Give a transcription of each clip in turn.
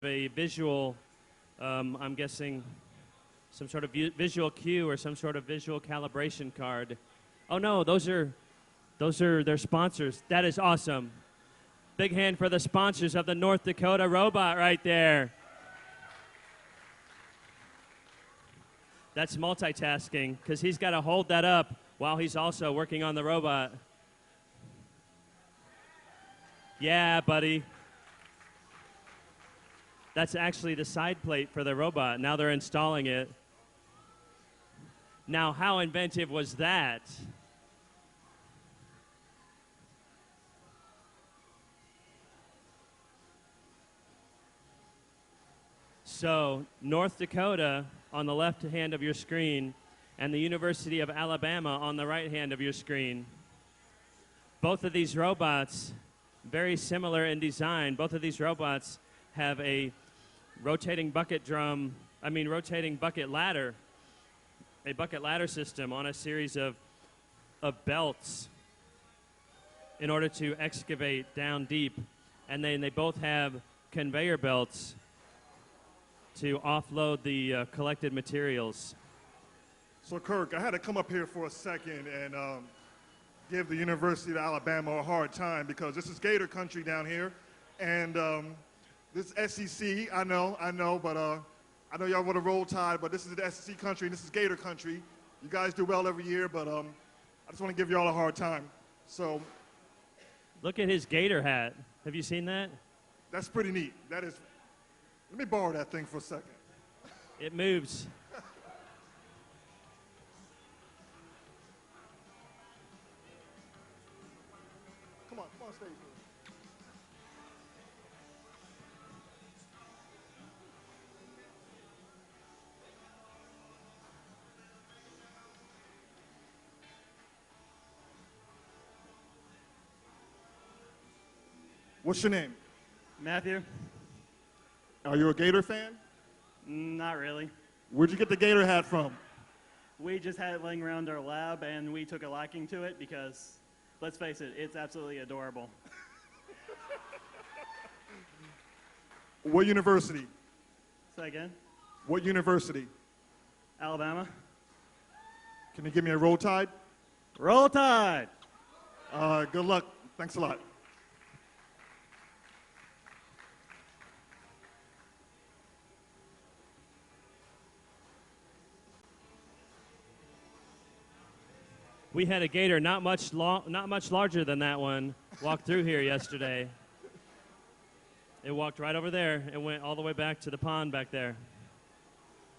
a visual, I'm guessing, some sort of visual cue or some sort of visual calibration card. Oh no, those are their sponsors. That is awesome. Big hand for the sponsors of the North Dakota robot right there. That's multitasking because he's got to hold that up while he's also working on the robot. Yeah, buddy. That's actually the side plate for the robot. Now they're installing it. Now, how inventive was that? So, North Dakota on the left hand of your screen and the University of Alabama on the right hand of your screen. Both of these robots, very similar in design. Both of these robots have a rotating bucket ladder, a bucket ladder system on a series of belts in order to excavate down deep. And then they both have conveyor belts to offload the collected materials. So Kirk, I had to come up here for a second and give the University of Alabama a hard time because this is Gator country down here. And this SEC, I know, but I know y'all want to roll tide, but this is the SEC country and this is Gator country. You guys do well every year, but I just want to give y'all a hard time. So, look at his Gator hat. Have you seen that? That's pretty neat. That is. Let me borrow that thing for a second. It moves. Come on stage. What's your name? Matthew. Are you a Gator fan? Not really. Where'd you get the Gator hat from? We just had it laying around our lab, and we took a liking to it because, let's face it, it's absolutely adorable. What university? Say again? What university? Alabama. Can you give me a roll tide? Roll Tide! Good luck. Thanks a lot. We had a gator not much larger than that one walk through here yesterday. It walked right over there and went all the way back to the pond back there.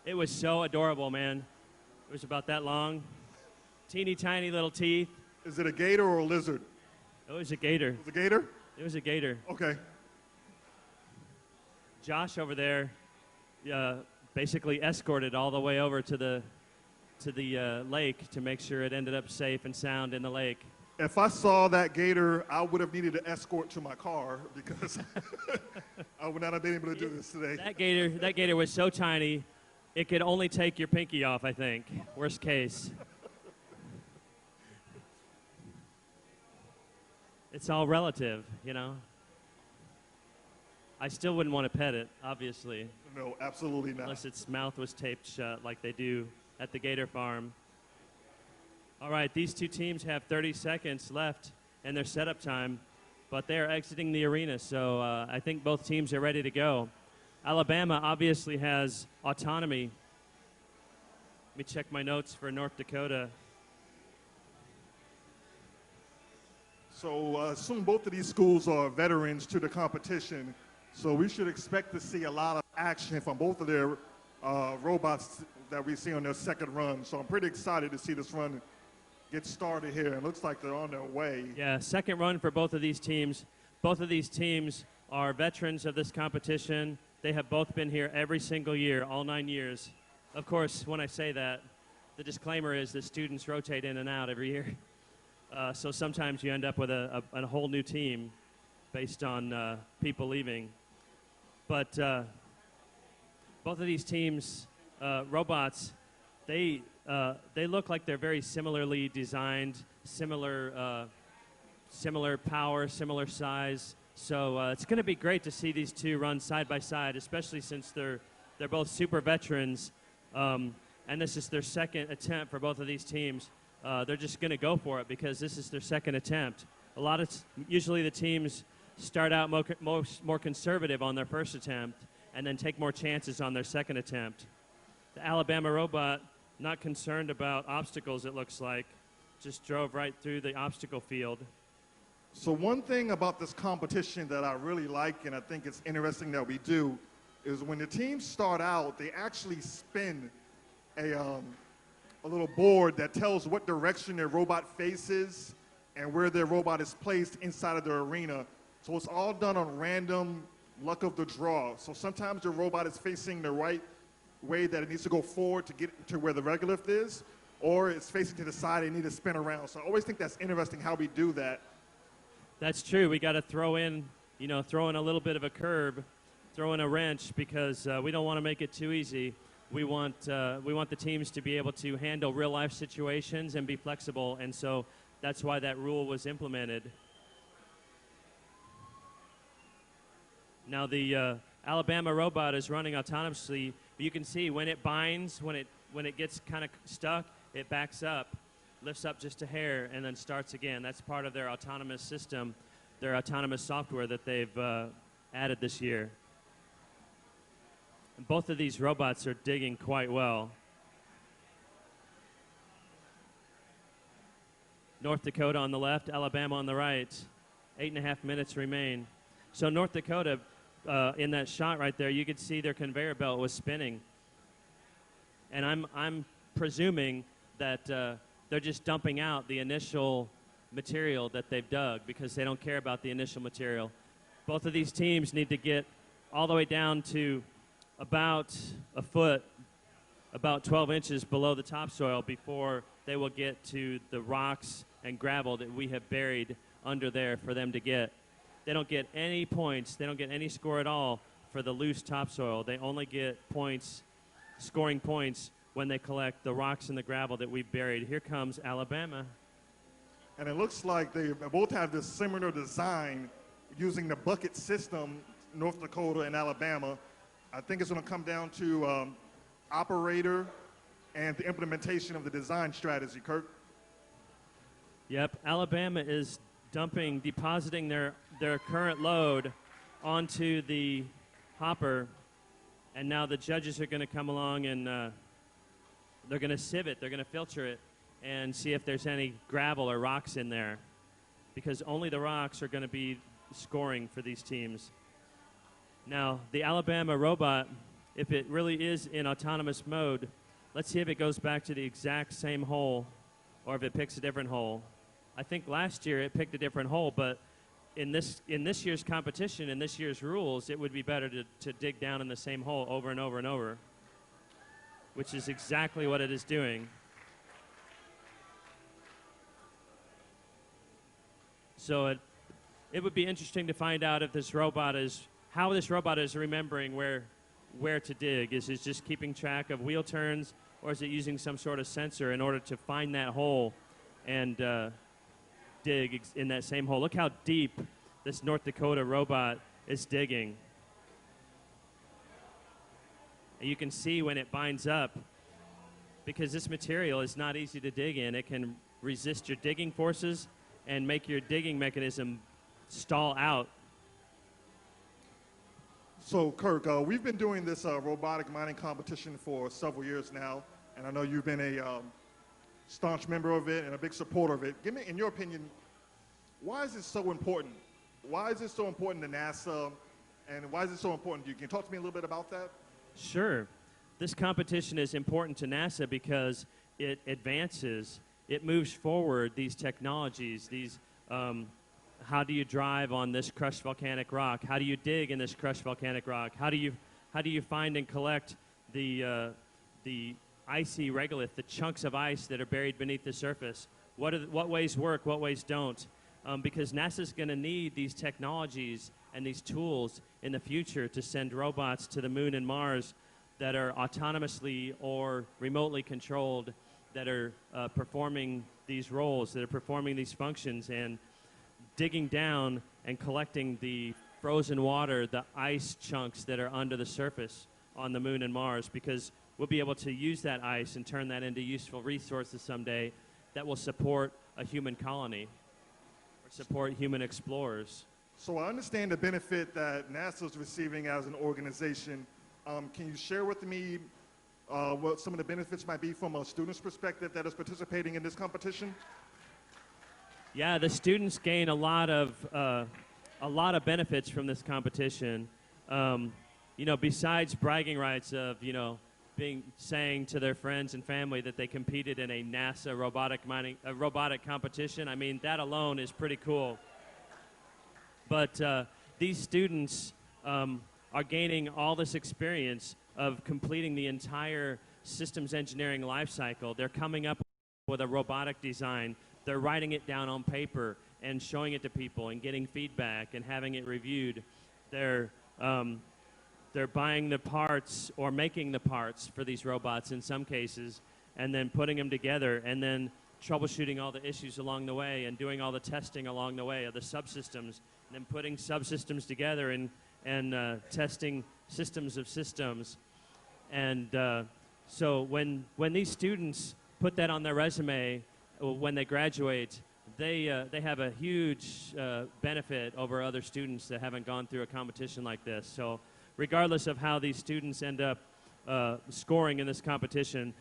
It was so adorable, man. It was about that long. Teeny tiny little teeth. Is it a gator or a lizard? It was a gator. It was a gator? It was a gator. Okay. Josh over there basically escorted all the way over to the lake to make sure it ended up safe and sound in the lake. If I saw that gator, I would have needed an escort to my car because I would not have been able to do this today. That gator was so tiny, it could only take your pinky off, I think. Worst case. It's all relative, you know. I still wouldn't want to pet it, obviously. No, absolutely not. Unless its mouth was taped shut like they do at the Gator Farm. All right, these two teams have 30 seconds left in their setup time, but they are exiting the arena, so I think both teams are ready to go. Alabama obviously has autonomy. Let me check my notes for North Dakota. So assume both of these schools are veterans to the competition, so we should expect to see a lot of action from both of their robots that we see on their second run. So I'm pretty excited to see this run get started here. It looks like they're on their way. Yeah, second run for both of these teams. Both of these teams are veterans of this competition. They have both been here every single year, all 9 years. Of course, when I say that, the disclaimer is that students rotate in and out every year. So sometimes you end up with a whole new team based on people leaving. But both of these teams, robots, they look like they're very similarly designed, similar power, similar size. So it's going to be great to see these two run side by side, especially since they're both super veterans, and this is their second attempt for both of these teams. They're just going to go for it because this is their second attempt. Usually the teams start out more conservative on their first attempt and then take more chances on their second attempt. The Alabama robot, not concerned about obstacles, it looks like, just drove right through the obstacle field. So one thing about this competition that I really like, and I think it's interesting that we do, is when the teams start out, they actually spin a little board that tells what direction their robot faces and where their robot is placed inside of the arena. So it's all done on random luck of the draw. So sometimes the robot is facing the right way that it needs to go forward to get to where the regolith is, or it's facing to the side and need to spin around. So I always think that's interesting how we do that. That's true. We got to throw in a little bit of a curb, throw in a wrench, because we don't want to make it too easy. We want the teams to be able to handle real life situations and be flexible, and so that's why that rule was implemented. Now the Alabama robot is running autonomously. But you can see when it binds, when it gets kind of stuck, it backs up, lifts up just a hair, and then starts again. That's part of their autonomous system, their autonomous software that they've added this year. And both of these robots are digging quite well. North Dakota on the left, Alabama on the right. 8.5 minutes remain. So North Dakota, in that shot right there, you could see their conveyor belt was spinning. And I'm presuming that they're just dumping out the initial material that they've dug because they don't care about the initial material. Both of these teams need to get all the way down to about a foot, about 12 inches below the topsoil before they will get to the rocks and gravel that we have buried under there for them to get. They don't get any points. They don't get any score at all for the loose topsoil. They only get points, scoring points, when they collect the rocks and the gravel that we've buried. Here comes Alabama. And it looks like they both have this similar design using the bucket system, North Dakota and Alabama. I think it's going to come down to operator and the implementation of the design strategy, Kirk. Yep, Alabama is depositing their current load onto the hopper, and now the judges are going to come along and they're going to sieve it, they're going to filter it, and see if there's any gravel or rocks in there, because only the rocks are going to be scoring for these teams. Now, the Alabama robot, if it really is in autonomous mode, let's see if it goes back to the exact same hole or if it picks a different hole. I think last year it picked a different hole, but in this year's competition, in this year's rules, it would be better to dig down in the same hole over and over and over, which is exactly what it is doing. So it would be interesting to find out if how this robot is remembering where to dig. Is it just keeping track of wheel turns, or is it using some sort of sensor in order to find that hole and dig in that same hole? Look how deep this North Dakota robot is digging. And you can see when it binds up, because this material is not easy to dig in. It can resist your digging forces and make your digging mechanism stall out. So, Kirk, we've been doing this robotic mining competition for several years now, and I know you've been a staunch member of it and a big supporter of it. Give me, in your opinion, why is it so important? Why is it so important to NASA, and why is it so important to you? Can you talk to me a little bit about that? Sure. This competition is important to NASA because it advances, it moves forward these technologies, how do you drive on this crushed volcanic rock? How do you dig in this crushed volcanic rock? How do you find and collect the icy regolith, the chunks of ice that are buried beneath the surface? What ways work, what ways don't? Because NASA's going to need these technologies and these tools in the future to send robots to the moon and Mars that are autonomously or remotely controlled, that are performing these roles, that are performing these functions. And digging down and collecting the frozen water, the ice chunks that are under the surface on the moon and Mars, because we'll be able to use that ice and turn that into useful resources someday that will support a human colony or support human explorers. So I understand the benefit that NASA is receiving as an organization. Can you share with me what some of the benefits might be from a student's perspective that is participating in this competition? Yeah, the students gain a lot of benefits from this competition. You know, besides bragging rights of, you know, saying to their friends and family that they competed in a NASA robotic competition. I mean, that alone is pretty cool. But these students are gaining all this experience of completing the entire systems engineering life cycle. They're coming up with a robotic design. They're writing it down on paper and showing it to people and getting feedback and having it reviewed. They're buying the parts or making the parts for these robots in some cases, and then putting them together, and then troubleshooting all the issues along the way and doing all the testing along the way of the subsystems, and then putting subsystems together and testing systems of systems. And so when these students put that on their resume when they graduate, they have a huge benefit over other students that haven't gone through a competition like this. So regardless of how these students end up scoring in this competition,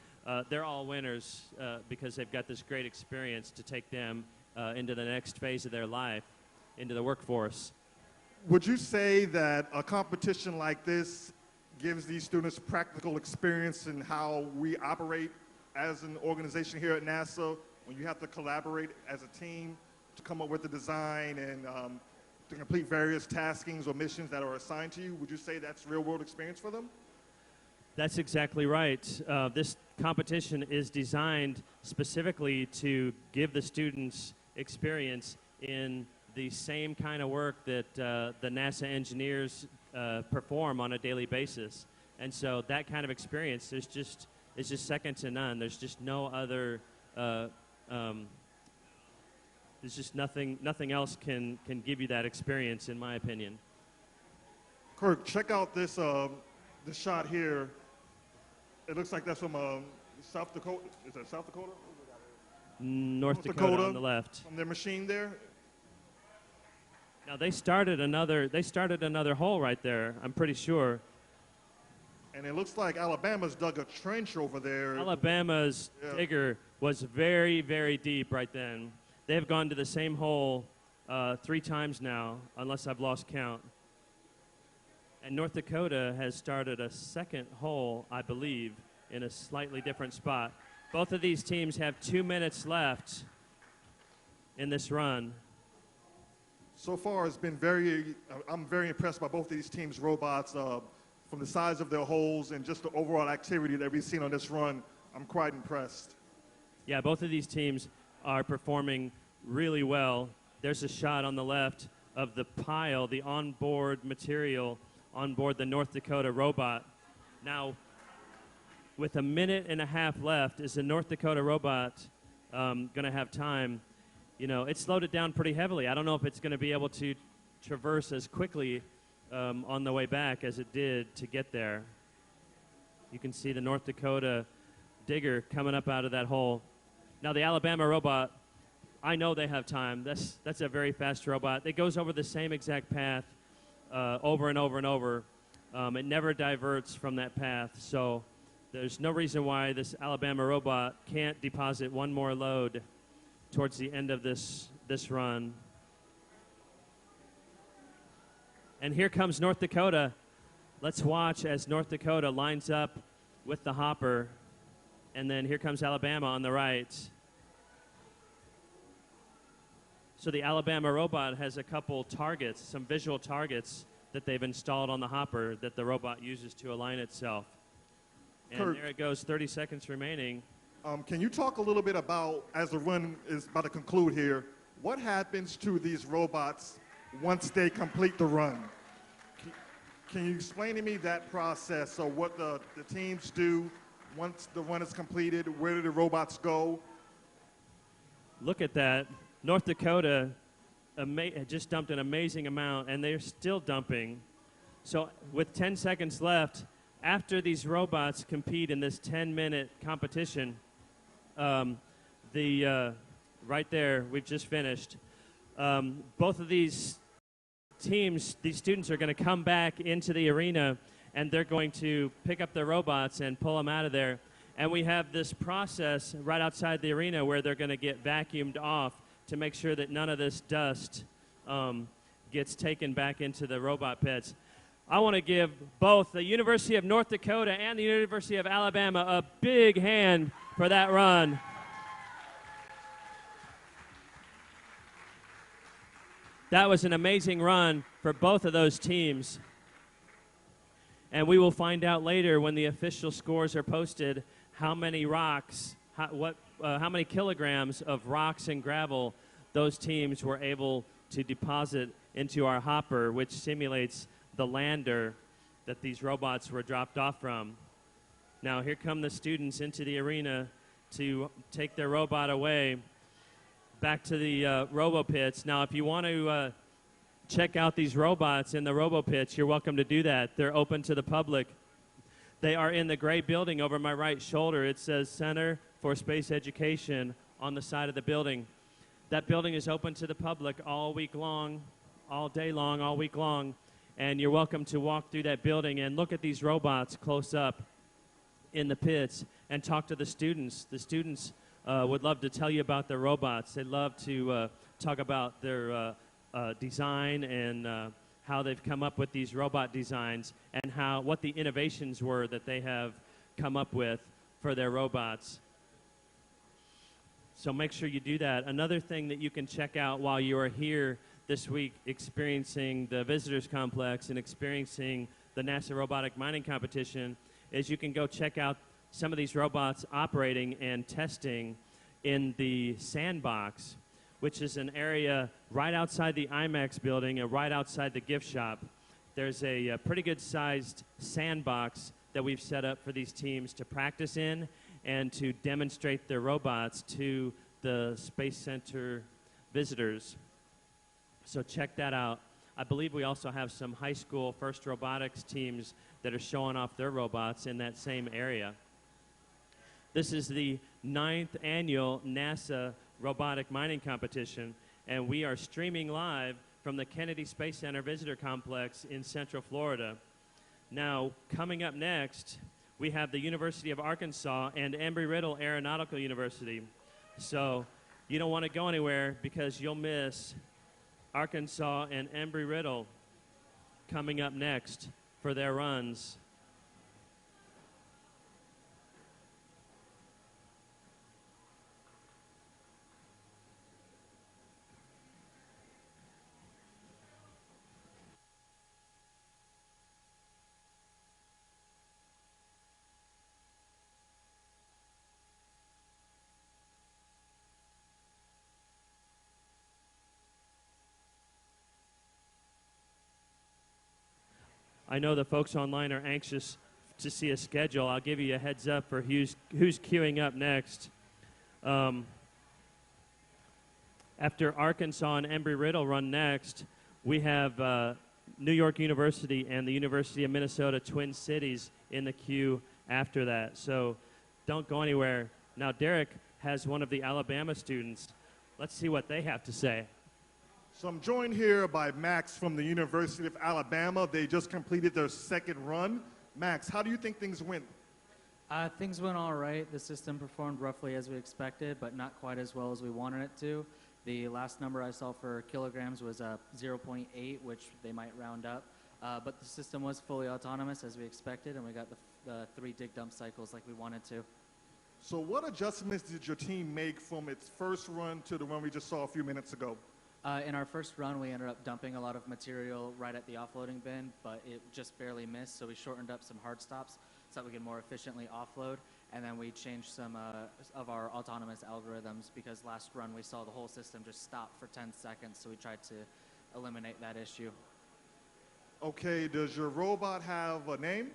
they're all winners because they've got this great experience to take them into the next phase of their life, into the workforce. Would you say that a competition like this gives these students practical experience in how we operate as an organization here at NASA, when you have to collaborate as a team to come up with the design and to complete various taskings or missions that are assigned to you? Would you say that's real-world experience for them? That's exactly right. This competition is designed specifically to give the students experience in the same kind of work that the NASA engineers perform on a daily basis. And so that kind of experience is just second to none. There's just no other, there's just nothing else can give you that experience, in my opinion. Kirk, check out this shot here. It looks like that's from South Dakota. Is that South Dakota? North Dakota on the left. From their machine there. Now they started another hole right there, I'm pretty sure. And it looks like Alabama's dug a trench over there. Alabama's digger was very, very deep right then. They have gone to the same hole 3 times now, unless I've lost count. And North Dakota has started a second hole, I believe, in a slightly different spot. Both of these teams have 2 minutes left in this run. So far, it's been I'm very impressed by both of these teams' robots. From the size of their holes and just the overall activity that we've seen on this run, I'm quite impressed. Yeah, both of these teams are performing really well. There's a shot on the left of the pile, the onboard material on board the North Dakota robot. Now, with 1.5 minutes left, is the North Dakota robot going to have time? You know, it slowed it down pretty heavily. I don't know if it's going to be able to traverse as quickly on the way back as it did to get there. You can see the North Dakota digger coming up out of that hole. Now the Alabama robot, I know they have time. That's a very fast robot. It goes over the same exact path over and over and over. It never diverts from that path. So there's no reason why this Alabama robot can't deposit one more load towards the end of this run. And here comes North Dakota. Let's watch as North Dakota lines up with the hopper. And then here comes Alabama on the right. So the Alabama robot has a couple targets, some visual targets that they've installed on the hopper that the robot uses to align itself. And Kurt, there it goes, 30 seconds remaining. Can you talk a little bit about, as the run is about to conclude here, what happens to these robots once they complete the run? Can you explain to me that process? So what the teams do once the run is completed, where do the robots go? Look at that. North Dakota just dumped an amazing amount, and they're still dumping. So with 10 seconds left, after these robots compete in this 10-minute competition, right there, we've just finished. Both of these teams, these students are going to come back into the arena, and they're going to pick up their robots and pull them out of there. And we have this process right outside the arena where they're going to get vacuumed off to make sure that none of this dust gets taken back into the robot pits. I want to give both the University of North Dakota and the University of Alabama a big hand for that run. That was an amazing run for both of those teams. And we will find out later when the official scores are posted how many rocks, how many kilograms of rocks and gravel those teams were able to deposit into our hopper, which simulates the lander that these robots were dropped off from. Now here come the students into the arena to take their robot away back to the robo pits. Now if you want to check out these robots in the robo pits, you're welcome to do that. They're open to the public. They are in the gray building over my right shoulder. It says Center for Space Education on the side of the building. That building is open to the public all week long, all day long, all week long. And you're welcome to walk through that building and look at these robots close up in the pits and talk to the students. The students would love to tell you about their robots. They'd love to talk about their design and how they've come up with these robot designs and what the innovations were that they have come up with for their robots. So make sure you do that. Another thing that you can check out while you are here this week experiencing the visitors complex and experiencing the NASA robotic mining competition is you can go check out some of these robots operating and testing in the sandbox, which is an area right outside the IMAX building and right outside the gift shop. There's a pretty good sized sandbox that we've set up for these teams to practice in and to demonstrate their robots to the Space Center visitors. So check that out. I believe we also have some high school FIRST robotics teams that are showing off their robots in that same area. This is the 9th annual NASA robotic mining competition, and we are streaming live from the Kennedy Space Center Visitor Complex in Central Florida. Now, coming up next, we have the University of Arkansas and Embry-Riddle Aeronautical University. So you don't want to go anywhere because you'll miss Arkansas and Embry-Riddle coming up next for their runs. I know the folks online are anxious to see a schedule. I'll give you a heads up for who's queuing up next. After Arkansas and Embry-Riddle run next, we have New York University and the University of Minnesota Twin Cities in the queue after that. So don't go anywhere. Now Derek has one of the Alabama students. Let's see what they have to say. So I'm joined here by Max from the University of Alabama. They just completed their second run. Max, how do you think things went? Things went all right. The system performed roughly as we expected, but not quite as well as we wanted it to. The last number I saw for kilograms was 0.8, which they might round up. But the system was fully autonomous as we expected, and we got the 3 dig dump cycles like we wanted to. So what adjustments did your team make from its first run to the one we just saw a few minutes ago? In our first run, we ended up dumping a lot of material right at the offloading bin, but it just barely missed, so we shortened up some hard stops so that we can more efficiently offload, and then we changed some of our autonomous algorithms because last run we saw the whole system just stop for 10 seconds, so we tried to eliminate that issue. Okay, does your robot have a name?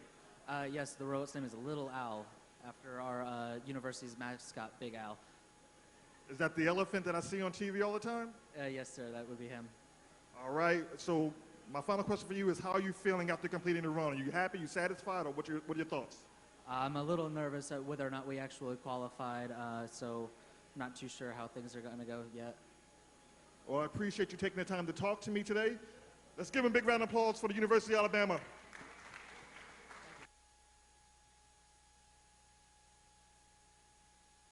Yes, the robot's name is Little Owl, after our university's mascot, Big Al. Is that the elephant that I see on TV all the time? Yes, sir, that would be him. All right. So my final question for you is, how are you feeling after completing the run? Are you happy? You satisfied? Or what are your thoughts? I'm a little nervous at whether or not we actually qualified, so not too sure how things are going to go yet. Well, I appreciate you taking the time to talk to me today. Let's give them a big round of applause for the University of Alabama.